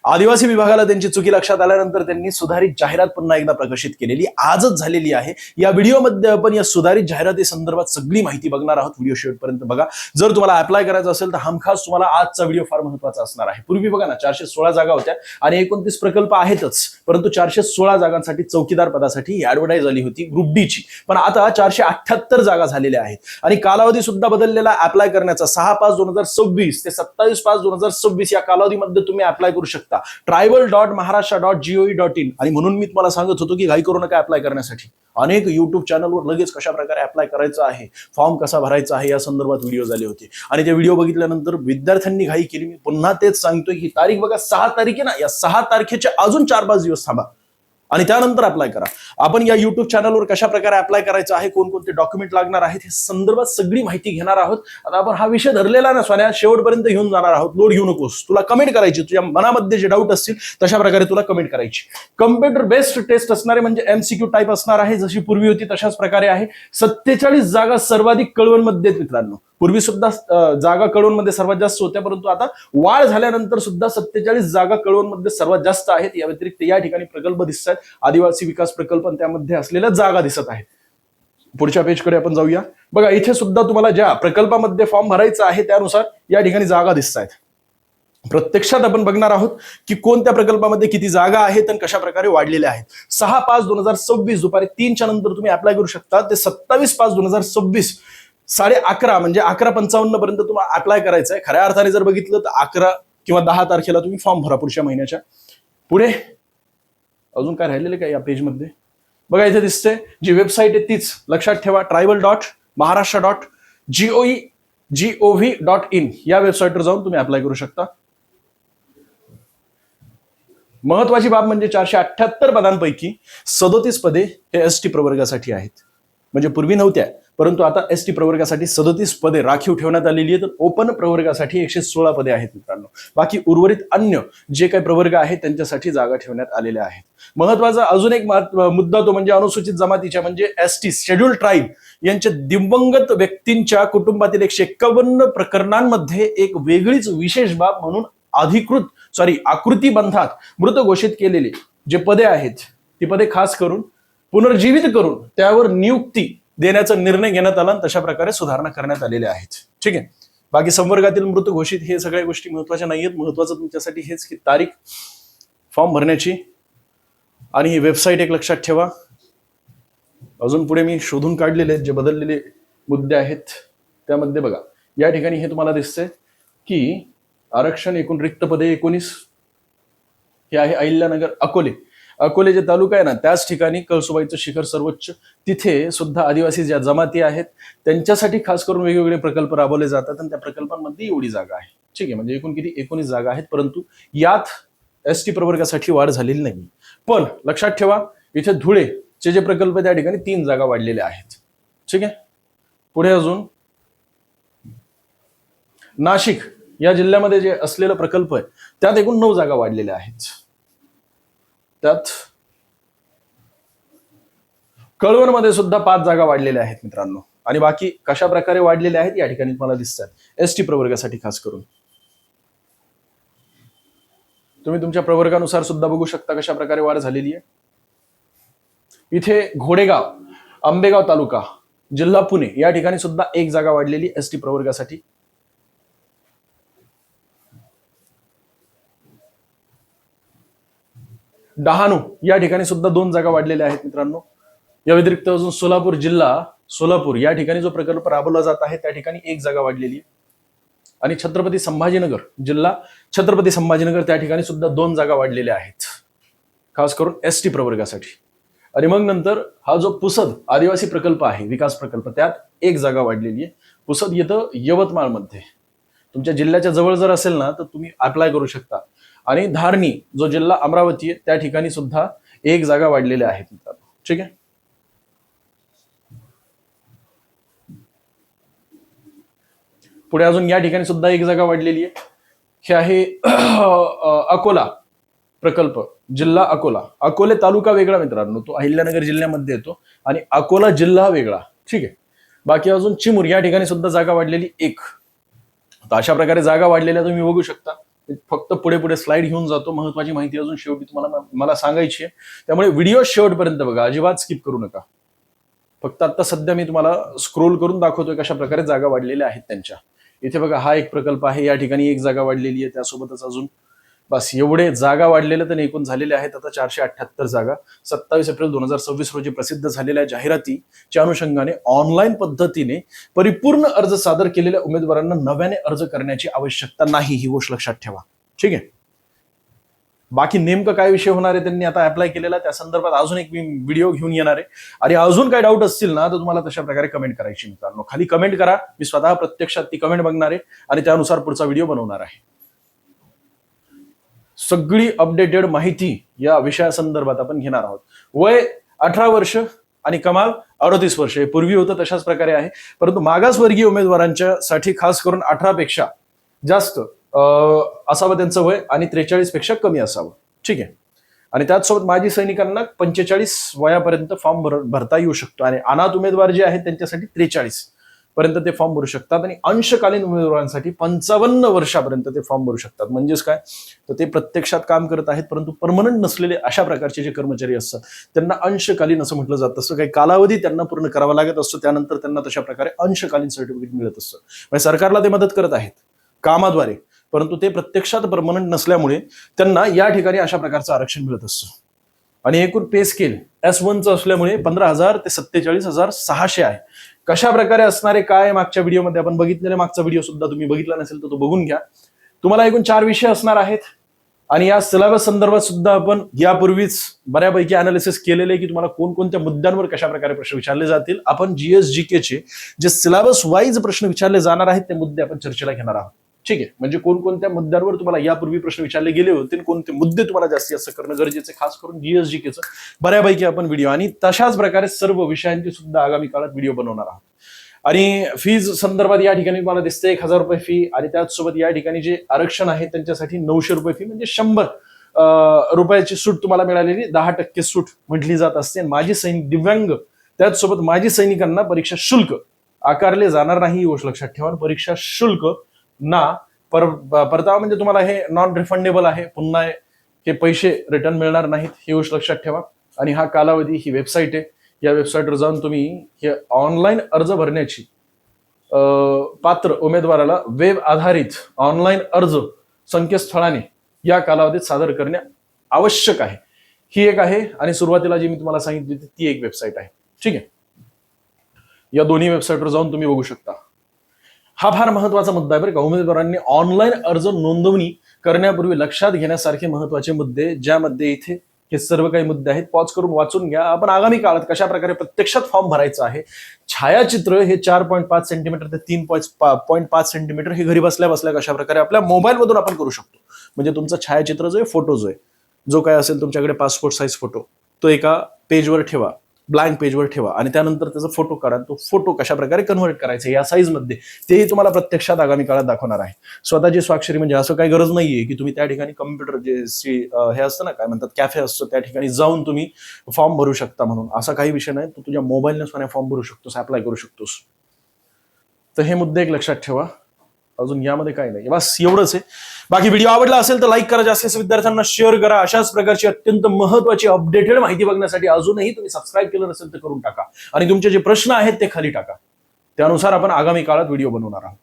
आदिवासी विभागाला त्यांची चुकी लक्षात आल्यानंतर त्यांनी सुधारित जाहिरात पुन्हा एकदा प्रकाशित केलेली आजच झालेली आहे। या व्हिडिओमध्ये आपण या सुधारित जाहिराती संदर्भात सगळी माहिती बघणार आहोत। व्हिडिओ शेवटपर्यंत बघा। जर तुम्हाला अप्लाय करायचं असेल तर हमखास तुम्हाला आजचा व्हिडिओ फार महत्त्वाचा असणार आहे। पूर्वी बघा ना 416 जागा होत्या आणि 29 प्रकल्प आहेतच, परंतु 416 जागांसाठी चौकीदार पदासाठी ऍडव्हर्टाइज आली होती ग्रुप डी ची, पण आता 478 जागा झालेल्या आहेत आणि कालावधी सुद्धा बदललेला अप्लाय करण्याचा 6/5/2026 ते 27/5/2026 या कालावधीमध्ये तुम्ही अप्लाय करू शकता tribal.maharashtra.gov.in। आणि म्हणून मी तुम्हाला सांगत होतो की घाई करू नका अप्लाय करण्यासाठी। अनेक युट्यूब चॅनलवर लगेच कशा प्रकारे अप्लाय करायचं आहे, फॉर्म कसा भरायचा आहे या संदर्भात व्हिडिओ झाले होते आणि ते व्हिडिओ बघितल्यानंतर विद्यार्थ्यांनी घाई केली। मी पुन्हा तेच सांगतोय की तारीख बघा 6 तारीख आहे ना, या 6 तारखेच्या अजून 4-5 दिवस थांबा आणि त्यानंतर अप्लाय करा। आपण या युट्यूब चॅनलवर कशा प्रकारे अप्लाय करायचं आहे, कोणकोणते डॉक्युमेंट लागणार आहेत हे संदर्भात सगळी माहिती घेणार आहोत। आता आपण हा विषय धरलेला ना सोन्या, शेवटपर्यंत घेऊन जाणार आहोत। लोड घेऊ नकोस, तुला कमेंट करायची, तुझ्या मनामध्ये जे डाऊट असतील तशा प्रकारे तुला कमेंट करायची। कम्प्युटर बेस्ड टेस्ट असणारे म्हणजे एमसीक्यू टाईप असणार आहे, जशी पूर्वी होती तशाच प्रकारे आहे। 47 जागा सर्वाधिक कळवणमध्ये आहेत मित्रांनो। पूर्वी सुद्धा जागा कळवणमध्ये सर्वात जास्त होत्या, परंतु आता वाढ झाल्यानंतर सुद्धा 47 जागा कळवणमध्ये सर्वात जास्त आहेत। या व्यतिरिक्त या ठिकाणी प्रकल्प दिसत आहेत, आदिवासी विकास प्रकल्प आणि त्यामध्ये असलेल्या जागा दिसत आहेत। पुढच्या पेजकडे आपण जाऊया। बघा इथे सुद्धा तुम्हाला ज्या प्रकल्पामध्ये फॉर्म भरायचा आहे त्यानुसार या ठिकाणी जागा दिसत आहेत। प्रत्यक्षात आपण बघणार आहोत की कोणत्या प्रकल्पामध्ये किती जागा आहेत आणि कशा प्रकारे वाढलेल्या आहेत। 6/5/2026 दुपारी 3च्या नंतर तुम्ही अप्लाय करू शकता ते 27/5/2026 11:30 म्हणजे 11:55 पर्यंत तुम्हाला अप्लाय करायचं आहे। खऱ्या अर्थाने जर बघितलं तर 11 किंवा 10 तारखेला तुम्ही फॉर्म भरा पुढच्या महिन्याच्या। पुढे अजून काय राहिलेलं काय या पेजमध्ये बघा, इथे दिसते जी वेबसाईट आहे तीच लक्षात ठेवा, tribal.maharashtra.gov.in या वेबसाईटवर जाऊन तुम्ही अप्लाय करू शकता। महत्वाची बाब म्हणजे 478 पदांपैकी 37 पदे हे एसटी प्रवर्गासाठी आहेत, म्हणजे पूर्वी नव्हत्या, परंतु आता एसटी प्रवर्गासाठी 37 पदे राखीव ठेवण्यात आलेली आहेत। ओपन प्रवर्गासाठी 116 पदे आहेत मित्रांनो। बाकी उर्वरित अन्य जे काही प्रवर्ग आहेत त्यांच्यासाठी जागा ठेवण्यात आलेल्या आहेत। महत्वाचा अजून एक मुद्दा तो म्हणजे अनुसूचित जमातीच्या म्हणजे एसटी शेड्यूल ट्राईब यांच्या दिवंगत व्यक्तींच्या कुटुंबातील 151 प्रकरणांमध्ये एक वेगळीच विशेष बाब म्हणून आकृतीबंधात मृत घोषित केलेले जे पदे आहेत ती पदे खास करून पुनर्जीवित करून त्यावर नियुक्ती देण्याचा निर्णय घेण्यात आला आणि तशा प्रकारे सुधारणा करण्यात आलेल्या आहेत। ठीक आहे, बाकी संवर्गातील मृत घोषित हे सगळ्या गोष्टी महत्वाच्या नाहीयेत। महत्वाचं तुमच्यासाठी हेच की तारीख, फॉर्म भरण्याची आणि ही वेबसाईट एक लक्षात ठेवा। अजून पुढे मी शोधून काढलेले आहेत जे बदललेले मुद्दे आहेत त्यामध्ये बघा या ठिकाणी हे तुम्हाला दिसतंय की आरक्षण एकूण रिक्त पदे 19 हे आहे अहिल्यानगर अकोले जे तालुका आहे ना त्याच ठिकाणी कळसुबाईचं शिखर सर्वोच्च, तिथे सुद्धा आदिवासी ज्या जमाती आहेत त्यांच्यासाठी खास करून वेगवेगळे प्रकल्प राबवले जातात आणि त्या प्रकल्पांमध्ये एवढी जागा आहे। ठीक आहे, म्हणजे एकूण किती 19 जागा आहेत, परंतु यात एसटी प्रवर्गासाठी वाढ झालेली नाही। पण लक्षात ठेवा इथे धुळेचे जे प्रकल्प त्या ठिकाणी 3 जागा वाढलेल्या आहेत। ठीक आहे, पुढे अजून नाशिक या जिल्ह्यामध्ये जे असलेला प्रकल्प आहे त्यात एकूण 9 जागा वाढलेल्या आहेत। त्यात कळवणमध्ये सुद्धा 5 जागा वाढलेल्या आहेत मित्रांनो। आणि बाकी कशा प्रकारे वाढलेल्या आहेत या ठिकाणी तुम्हाला दिसतात एसटी प्रवर्गासाठी खास करून। तुम्ही तुमच्या प्रवर्गानुसार सुद्धा बघू शकता कशा प्रकारे वाढ झालेली आहे। इथे घोडेगाव आंबेगाव तालुका जिल्हा पुणे या ठिकाणी सुद्धा 1 जागा वाढलेली एसटी प्रवर्गासाठी। डहाणू या ठिकाणी सुद्धा 2 जागा वाढलेल्या आहेत मित्रांनो। या व्यतिरिक्त अजून सोलापूर या ठिकाणी जो प्रकल्प राबवला जात आहे त्या ठिकाणी 1 जागा वाढलेली आहे। आणि छत्रपती संभाजीनगर जिल्हा छत्रपती संभाजीनगर त्या ठिकाणी सुद्धा 2 जागा वाढलेल्या आहेत खास करून एसटी प्रवर्गासाठी। आणि मग नंतर हा जो पुसद आदिवासी प्रकल्प आहे विकास प्रकल्प त्यात 1 जागा वाढलेली आहे। पुसद येतं यवतमाळ मध्ये, तुमच्या जिल्ह्याच्या जवळ जर असेल ना तर तुम्ही अप्लाय करू शकता। आणि धारणी जो जिल्हा अमरावती आहे त्या ठिकाणी सुद्धा 1 जागा वाढलेल्या आहेत मित्रांनो। ठीक आहे, पुढे अजून या ठिकाणी सुद्धा 1 जागा वाढलेली आहे। हे आहे अकोला प्रकल्प जिल्हा अकोले तालुका वेगळा मित्रांनो, तो अहिल्यानगर जिल्ह्यामध्ये येतो आणि अकोला जिल्हा वेगळा। ठीक आहे, बाकी अजून चिमूर या ठिकाणी सुद्धा जागा वाढलेली 1। अशा प्रकारे जागा वाढलेल्या तुम्ही बघू शकता। फक्त पुढे पुढे स्लाइड घेऊन जातो. महत्वाची माहिती अजून शेवटी तुम्हाला मला सांगायची आहे, त्यामुळे व्हिडिओ शेवटपर्यंत बघा, अजिबात स्किप करू नका. फक्त आता सध्या मी तुम्हाला स्क्रोल करून दाखवतोय कशा प्रकारे जागा वाढलेल्या आहेत त्यांच्या. इथे बघा, हा एक प्रकल्प आहे, या ठिकाणी एक जागा वाढलेली आहे, त्यासोबतच अजून बस एवढे जागा वाढलेले तर एकूण झालेले आहेत आता 478 जागा. 27 एप्रिल 2026 रोजी प्रसिद्ध झालेल्या जाहिरातीच्या अनुषंगाने ऑनलाईन पद्धतीने परिपूर्ण अर्ज सादर केलेल्या उमेदवारांना नव्याने अर्ज करण्याची आवश्यकता नाही, ही गोष्ट लक्षात ठेवा. ठीक आहे. बाकी नेमकं काय विषय होणार आहे, त्यांनी आता अप्लाय केलेला, त्या संदर्भात अजून एक मी व्हिडिओ घेऊन येणार आहे. आणि अजून काय डाऊट असतील ना, तर तुम्हाला तशा प्रकारे कमेंट करायची मित्रांनो. खाली कमेंट करा, मी स्वतः प्रत्यक्षात ती कमेंट बघणार आहे आणि त्यानुसार पुढचा व्हिडिओ बनवणार आहे. सगळी अपडेटेड माहिती या विषयासंदर्भात आपण घेणार आहोत. वय 18 वर्ष आणि कमाल 38 वर्ष, हे पूर्वी होतं तशाच प्रकारे आहे, परंतु मागासवर्गीय उमेदवारांच्या साठी खास करून 18 पेक्षा जास्त असावं त्यांचं वय आणि 43 पेक्षा कमी असावं. ठीक आहे. आणि त्याचसोबत माजी सैनिकांना 45 वयापर्यंत फॉर्म भरता येऊ शकतो आणि अनाथ उमेदवार जे आहेत त्यांच्यासाठी 43 पर्यंत ते फॉर्म भरू शकतात आणि अंशकालीन उमेदवारांसाठी 55 वर्षापर्यंत ते फॉर्म भरू शकतात. म्हणजेच काय, तर ते प्रत्यक्षात काम करत आहेत परंतु परमनंट नसलेले अशा प्रकारचे जे कर्मचारी असतात त्यांना अंशकालीन असं म्हटलं जातं. असं काही कालावधी त्यांना पूर्ण करावा लागत असतो, त्यानंतर त्यांना तशा प्रकारे अंशकालीन सर्टिफिकेट मिळत असतं. म्हणजे सरकारला ते मदत करत आहेत कामाद्वारे, परंतु ते प्रत्यक्षात परमनंट नसल्यामुळे त्यांना या ठिकाणी अशा प्रकारचं आरक्षण मिळत असतं. आणि एकूण पे स्केल S1चं असल्यामुळे 15,000 ते 47,600 आहे. कशा प्रकारे असणारे काय मागच्या व्हिडिओमध्ये आपण बघितलेले, मागचा व्हिडिओ सुद्धा तुम्ही बघितला नसेल तर तो बघून घ्या. तुम्हाला एकूण 4 विषय असणार आहेत आणि या सिलेबस संदर्भात सुद्धा आपण यापूर्वीच बऱ्यापैकी अनालिसिस केलेले की तुम्हाला कोणकोणत्या मुद्द्यांवर कशा प्रकारे प्रश्न विचारले जातील. आपण GS-GK चे जे सिलेबस वाईज प्रश्न विचारले जाणार आहेत ते मुद्दे आपण चर्चेला घेणार आहोत. ठीक आहे. म्हणजे कोणकोणत्या मुद्द्यांवर तुम्हाला यापूर्वी प्रश्न विचारले गेले होते, कोणते मुद्दे तुम्हाला जास्तीत जास्त करणं गरजेचं, खास करून GS-GKचं बऱ्यापैकी आपण व्हिडिओ आणि तशाच प्रकारे सर्व विषयांची सुद्धा आगामी काळात व्हिडिओ बनवणार आहोत. आणि फीज संदर्भात या ठिकाणी तुम्हाला दिसते 1,000 रुपये फी आणि त्याचसोबत या ठिकाणी जे आरक्षण आहे त्यांच्यासाठी 900 रुपये फी, म्हणजे 100 रुपयाची सूट तुम्हाला मिळालेली, 10% सूट म्हटली जात असते. माजी सैनिक, दिव्यांग, त्याचसोबत माजी सैनिकांना परीक्षा शुल्क आकारले जाणार नाही, ही गोष्ट लक्षात ठेवा. परीक्षा शुल्क ना परतावा म्हणजे तुम्हाला हे नॉन रिफंडेबल आहे, पुन्हा हे पैसे रिटर्न मिळणार नाहीत, ही गोष्ट लक्षात ठेवा. आणि हा कालावधी, ही वेबसाईट आहे, या वेबसाईटवर जाऊन तुम्ही हे ऑनलाईन अर्ज भरण्याची पात्र उमेदवाराला वेब आधारित ऑनलाईन अर्ज संकेतस्थळाने या कालावधीत सादर करणे आवश्यक आहे. ही एक आहे आणि सुरुवातीला जी मी तुम्हाला सांगितली ती एक वेबसाईट आहे. ठीक आहे. या दोन्ही वेबसाईटवर जाऊन तुम्ही बघू शकता. हा फार महत्वाचा मुद्दा आहे बरं का. उमेदवारांनी ऑनलाईन अर्ज नोंदवणी करण्यापूर्वी लक्षात घेण्यासारखे महत्वाचे मुद्दे, ज्यामध्ये इथे हे सर्व काही मुद्दे आहेत, पॉज करून वाचून घ्या. आपण आगामी काळात कशा प्रकारे प्रत्यक्षात फॉर्म भरायचा आहे, छायाचित्र हे 4.5 सेंटीमीटर ते 3.5 सेंटीमीटर हे घरी बसल्या बसल्या कशा प्रकारे आपल्या मोबाईल मधून आपण करू शकतो. म्हणजे तुमचा छायाचित्र जो आहे, फोटो जो आहे, जो काय असेल तुमच्याकडे पासपोर्ट साईज फोटो, तो एका पेजवर ठेवा, ब्लँक पेजवर ठेवा आणि त्यानंतर त्याचा फोटो काढा. तो फोटो कशा प्रकारे कन्व्हर्ट करायचा या साईज मध्ये, तेही तुम्हाला प्रत्यक्षात आगामी काळात दाखवणार आहे. स्वतःची स्वाक्षरी, म्हणजे असं काही गरज नाहीये की तुम्ही त्या ठिकाणी कम्प्युटर जे हे असतं ना, काय म्हणतात, कॅफे असतो, त्या ठिकाणी जाऊन तुम्ही फॉर्म भरू शकता म्हणून असा काही विषय नाही. तू तुझ्या मोबाईलने फॉर्म भरू शकतोस, अप्लाय करू शकतोस. तर हे मुद्दे एक लक्षात ठेवा. अजून यामध्ये काय नाही, बस एवढंच आहे. बाकी व्हिडिओ आवडला असेल तर लाईक करा, जास्तीत विद्यार्थ्यांना शेअर करा. अशाच प्रकारची अत्यंत महत्वाची अपडेटेड माहिती बघण्यासाठी अजूनही तुम्ही सबस्क्राईब केलं नसेल तर करून टाका आणि तुमचे जे प्रश्न आहेत ते खाली टाका. त्यानुसार आपण आगामी काळात व्हिडिओ बनवणार आहोत.